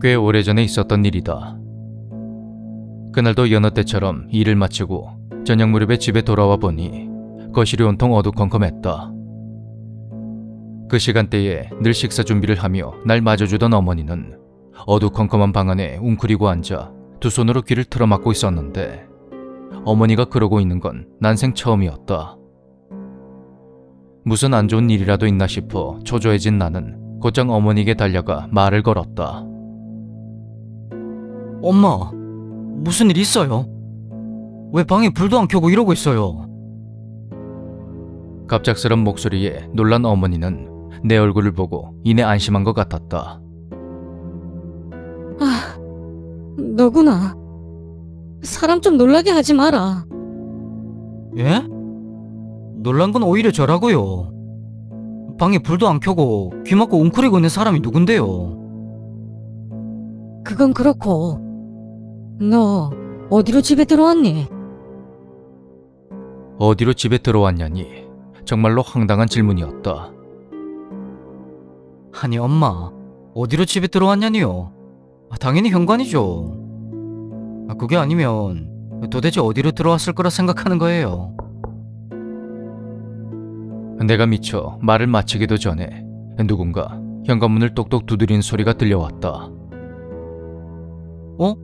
꽤 오래전에 있었던 일이다. 그날도 여느 때처럼 일을 마치고 저녁 무렵에 집에 돌아와 보니 거실이 온통 어두컴컴했다. 그 시간대에 늘 식사 준비를 하며 날 맞아주던 어머니는 어두컴컴한 방 안에 웅크리고 앉아 두 손으로 귀를 틀어막고 있었는데, 어머니가 그러고 있는 건 난생 처음이었다. 무슨 안 좋은 일이라도 있나 싶어 초조해진 나는 곧장 어머니에게 달려가 말을 걸었다. 엄마, 무슨 일 있어요? 왜 방에 불도 안 켜고 이러고 있어요? 갑작스런 목소리에 놀란 어머니는 내 얼굴을 보고 이내 안심한 것 같았다. 아, 너구나. 사람 좀 놀라게 하지 마라. 예? 놀란 건 오히려 저라고요. 방에 불도 안 켜고 귀 막고 웅크리고 있는 사람이 누군데요? 그건 그렇고, 너 어디로 집에 들어왔니? 어디로 집에 들어왔냐니 정말로 황당한 질문이었다. 아니 엄마, 어디로 집에 들어왔냐니요? 당연히 현관이죠. 그게 아니면 도대체 어디로 들어왔을 거라 생각하는 거예요? 내가 미처 말을 마치기도 전에 누군가 현관문을 똑똑 두드리는 소리가 들려왔다. 어?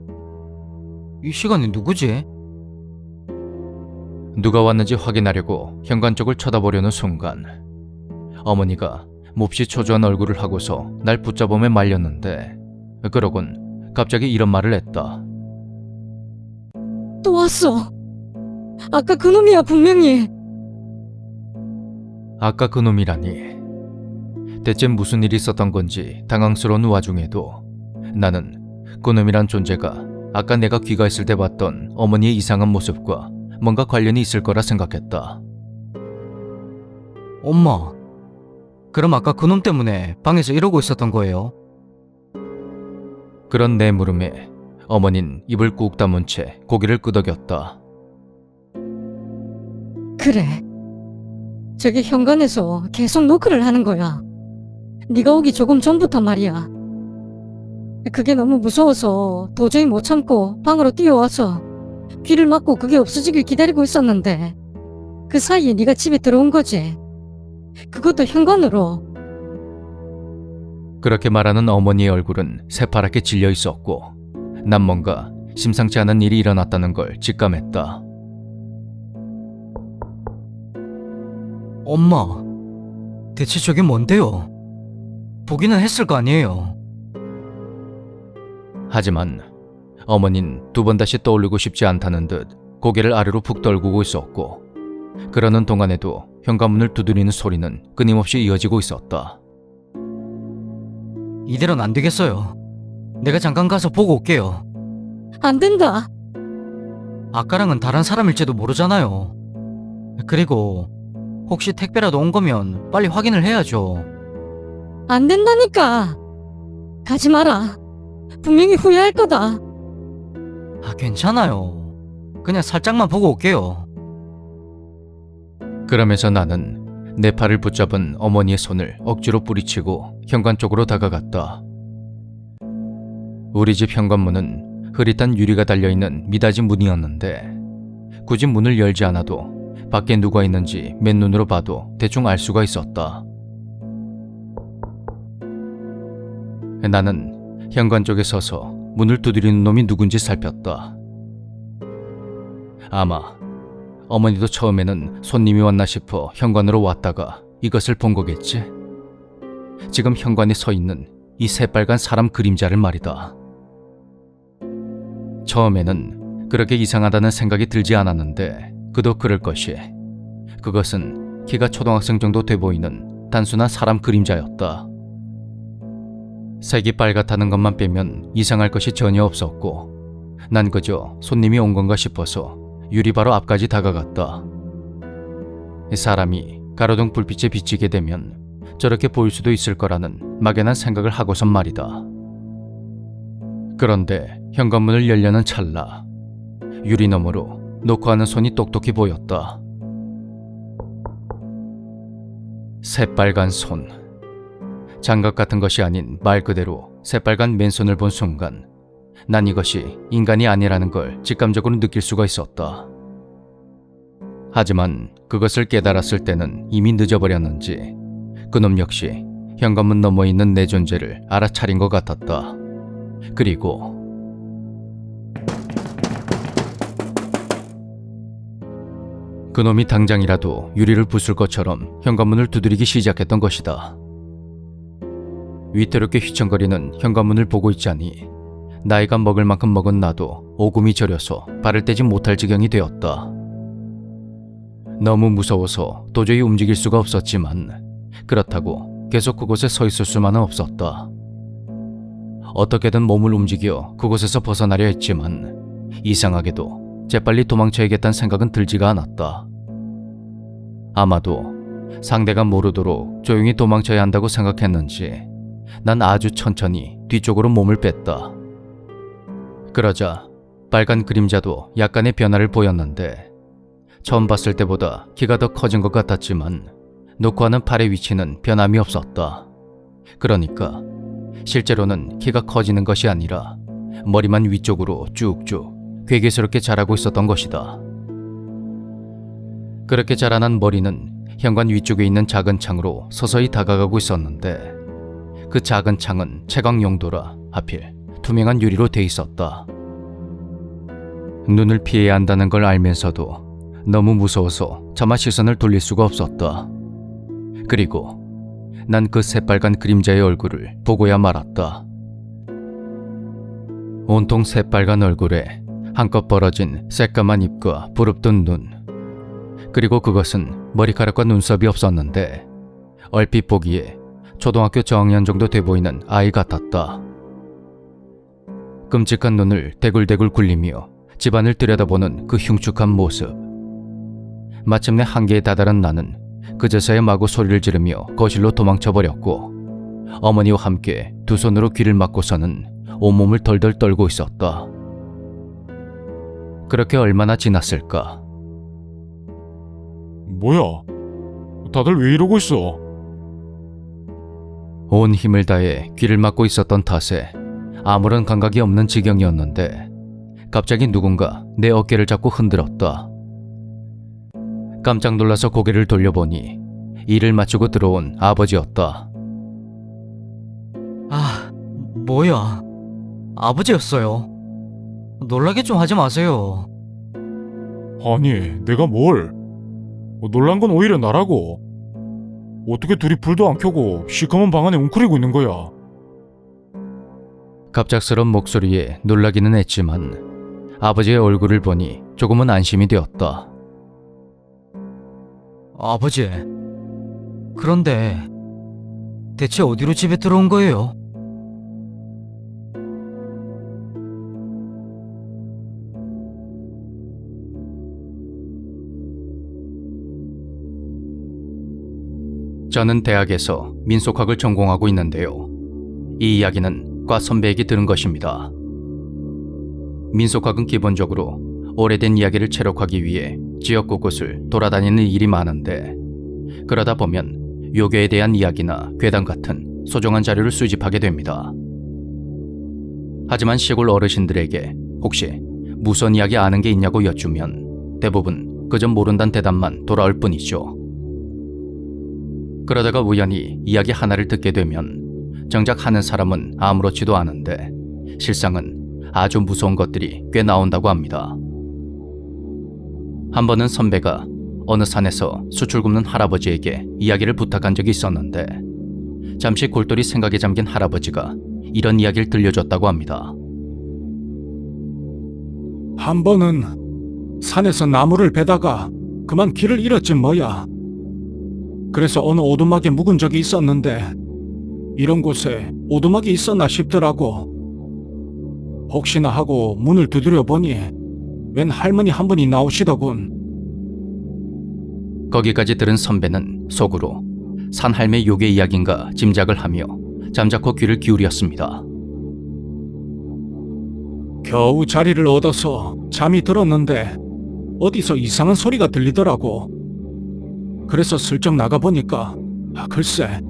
이 시간에 누구지? 누가 왔는지 확인하려고 현관 쪽을 쳐다보려는 순간 어머니가 몹시 초조한 얼굴을 하고서 날 붙잡으며 말렸는데, 그러곤 갑자기 이런 말을 했다. 또 왔어. 아까 그놈이야, 분명히. 아까 그놈이라니. 대체 무슨 일이 있었던 건지 당황스러운 와중에도 나는 그놈이란 존재가 아까 내가 귀가했을 때 봤던 어머니의 이상한 모습과 뭔가 관련이 있을 거라 생각했다. 엄마, 그럼 아까 그놈 때문에 방에서 이러고 있었던 거예요? 그런 내 물음에 어머닌 입을 꾹 다문 채 고개를 끄덕였다. 그래. 저기 현관에서 계속 노크를 하는 거야. 네가 오기 조금 전부터 말이야. 그게 너무 무서워서 도저히 못 참고 방으로 뛰어와서 귀를 막고 그게 없어지길 기다리고 있었는데, 그 사이에 네가 집에 들어온 거지. 그것도 현관으로. 그렇게 말하는 어머니의 얼굴은 새파랗게 질려 있었고 난 뭔가 심상치 않은 일이 일어났다는 걸 직감했다. 엄마, 대체 저게 뭔데요? 보기는 했을 거 아니에요? 하지만 어머닌 두 번 다시 떠올리고 싶지 않다는 듯 고개를 아래로 푹 떨구고 있었고, 그러는 동안에도 현관문을 두드리는 소리는 끊임없이 이어지고 있었다. 이대로는 안 되겠어요. 내가 잠깐 가서 보고 올게요. 안 된다. 아까랑은 다른 사람일지도 모르잖아요. 그리고 혹시 택배라도 온 거면 빨리 확인을 해야죠. 안 된다니까. 가지 마라. 분명히 후회할 거다. 괜찮아요. 그냥 살짝만 보고 올게요. 그러면서 나는 내 팔을 붙잡은 어머니의 손을 억지로 뿌리치고 현관 쪽으로 다가갔다. 우리 집 현관문은 흐릿한 유리가 달려있는 미닫이 문이었는데 굳이 문을 열지 않아도 밖에 누가 있는지 맨눈으로 봐도 대충 알 수가 있었다. 나는 현관 쪽에 서서 문을 두드리는 놈이 누군지 살폈다. 아마 어머니도 처음에는 손님이 왔나 싶어 현관으로 왔다가 이것을 본 거겠지. 지금 현관에 서 있는 이 새빨간 사람 그림자를 말이다. 처음에는 그렇게 이상하다는 생각이 들지 않았는데 그도 그럴 것이. 그것은 키가 초등학생 정도 돼 보이는 단순한 사람 그림자였다. 색이 빨갛다는 것만 빼면 이상할 것이 전혀 없었고 난 그저 손님이 온 건가 싶어서 유리 바로 앞까지 다가갔다. 사람이 가로등 불빛에 비치게 되면 저렇게 보일 수도 있을 거라는 막연한 생각을 하고선 말이다. 그런데 현관문을 열려는 찰나 유리 너머로 노크하는 손이 똑똑히 보였다. 새빨간 손. 장갑 같은 것이 아닌 말 그대로 새빨간 맨손을 본 순간 난 이것이 인간이 아니라는 걸 직감적으로 느낄 수가 있었다. 하지만 그것을 깨달았을 때는 이미 늦어버렸는지 그놈 역시 현관문 너머에 있는 내 존재를 알아차린 것 같았다. 그리고 그놈이 당장이라도 유리를 부술 것처럼 현관문을 두드리기 시작했던 것이다. 위태롭게 휘청거리는 현관문을 보고 있자니 나이가 먹을 만큼 먹은 나도 오금이 저려서 발을 떼지 못할 지경이 되었다. 너무 무서워서 도저히 움직일 수가 없었지만 그렇다고 계속 그곳에 서 있을 수만은 없었다. 어떻게든 몸을 움직여 그곳에서 벗어나려 했지만 이상하게도 재빨리 도망쳐야겠다는 생각은 들지가 않았다. 아마도 상대가 모르도록 조용히 도망쳐야 한다고 생각했는지 난 아주 천천히 뒤쪽으로 몸을 뺐다. 그러자 빨간 그림자도 약간의 변화를 보였는데 처음 봤을 때보다 키가 더 커진 것 같았지만 놓고 하는 팔의 위치는 변함이 없었다. 그러니까 실제로는 키가 커지는 것이 아니라 머리만 위쪽으로 쭉쭉 괴괴스럽게 자라고 있었던 것이다. 그렇게 자라난 머리는 현관 위쪽에 있는 작은 창으로 서서히 다가가고 있었는데 그 작은 창은 채광 용도라 하필 투명한 유리로 돼 있었다. 눈을 피해야 한다는 걸 알면서도 너무 무서워서 차마 시선을 돌릴 수가 없었다. 그리고 난 그 새빨간 그림자의 얼굴을 보고야 말았다. 온통 새빨간 얼굴에 한껏 벌어진 새까만 입과 부릅뜬 눈, 그리고 그것은 머리카락과 눈썹이 없었는데 얼핏 보기에 초등학교 저학년 정도 돼 보이는 아이 같았다. 끔찍한 눈을 대굴대굴 굴리며 집안을 들여다보는 그 흉측한 모습. 마침내 한계에 다다른 나는 그제서야 마구 소리를 지르며 거실로 도망쳐버렸고 어머니와 함께 두 손으로 귀를 막고서는 온몸을 덜덜 떨고 있었다. 그렇게 얼마나 지났을까? 뭐야? 다들 왜 이러고 있어? 온 힘을 다해 귀를 막고 있었던 탓에 아무런 감각이 없는 지경이었는데 갑자기 누군가 내 어깨를 잡고 흔들었다. 깜짝 놀라서 고개를 돌려보니 일을 마치고 들어온 아버지였다. 아, 뭐야. 아버지였어요. 놀라게 좀 하지 마세요. 아니, 내가 뭘? 놀란 건 오히려 나라고. 어떻게 둘이 불도 안 켜고 시커먼 방 안에 웅크리고 있는 거야? 갑작스런 목소리에 놀라기는 했지만 아버지의 얼굴을 보니 조금은 안심이 되었다. 아버지, 그런데 대체 어디로 집에 들어온 거예요? 저는 대학에서 민속학을 전공하고 있는데요. 이 이야기는 과 선배에게 들은 것입니다. 민속학은 기본적으로 오래된 이야기를 체록하기 위해 지역 곳곳을 돌아다니는 일이 많은데 그러다 보면 요괴에 대한 이야기나 괴담 같은 소중한 자료를 수집하게 됩니다. 하지만 시골 어르신들에게 혹시 무서운 이야기 아는 게 있냐고 여쭈면 대부분 그저 모른다는 대답만 돌아올 뿐이죠. 그러다가 우연히 이야기 하나를 듣게 되면 정작 하는 사람은 아무렇지도 않은데 실상은 아주 무서운 것들이 꽤 나온다고 합니다. 한 번은 선배가 어느 산에서 수출 굽는 할아버지에게 이야기를 부탁한 적이 있었는데 잠시 골똘히 생각에 잠긴 할아버지가 이런 이야기를 들려줬다고 합니다. 한 번은 산에서 나무를 베다가 그만 길을 잃었지 뭐야. 그래서 어느 오두막에 묵은 적이 있었는데 이런 곳에 오두막이 있었나 싶더라고. 혹시나 하고 문을 두드려 보니 웬 할머니 한 분이 나오시더군. 거기까지 들은 선배는 속으로 산할매 요괴 이야기인가 짐작을 하며 잠자코 귀를 기울였습니다. 겨우 자리를 얻어서 잠이 들었는데 어디서 이상한 소리가 들리더라고. 그래서 슬쩍 나가보니까 글쎄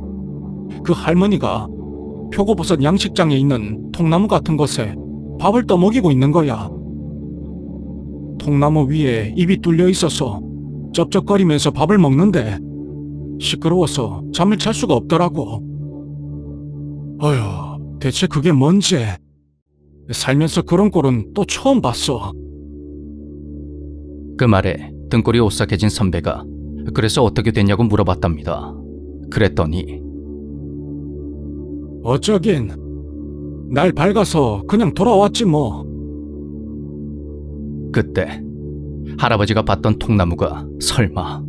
그 할머니가 표고버섯 양식장에 있는 통나무 같은 곳에 밥을 떠먹이고 있는 거야. 통나무 위에 입이 뚫려 있어서 쩝쩝거리면서 밥을 먹는데 시끄러워서 잠을 잘 수가 없더라고. 어휴, 대체 그게 뭔지 살면서 그런 꼴은 또 처음 봤어. 그 말에 등골이 오싹해진 선배가 그래서 어떻게 됐냐고 물어봤답니다. 그랬더니 어쩌긴 날 밝아서 그냥 돌아왔지 뭐. 그때 할아버지가 봤던 통나무가 설마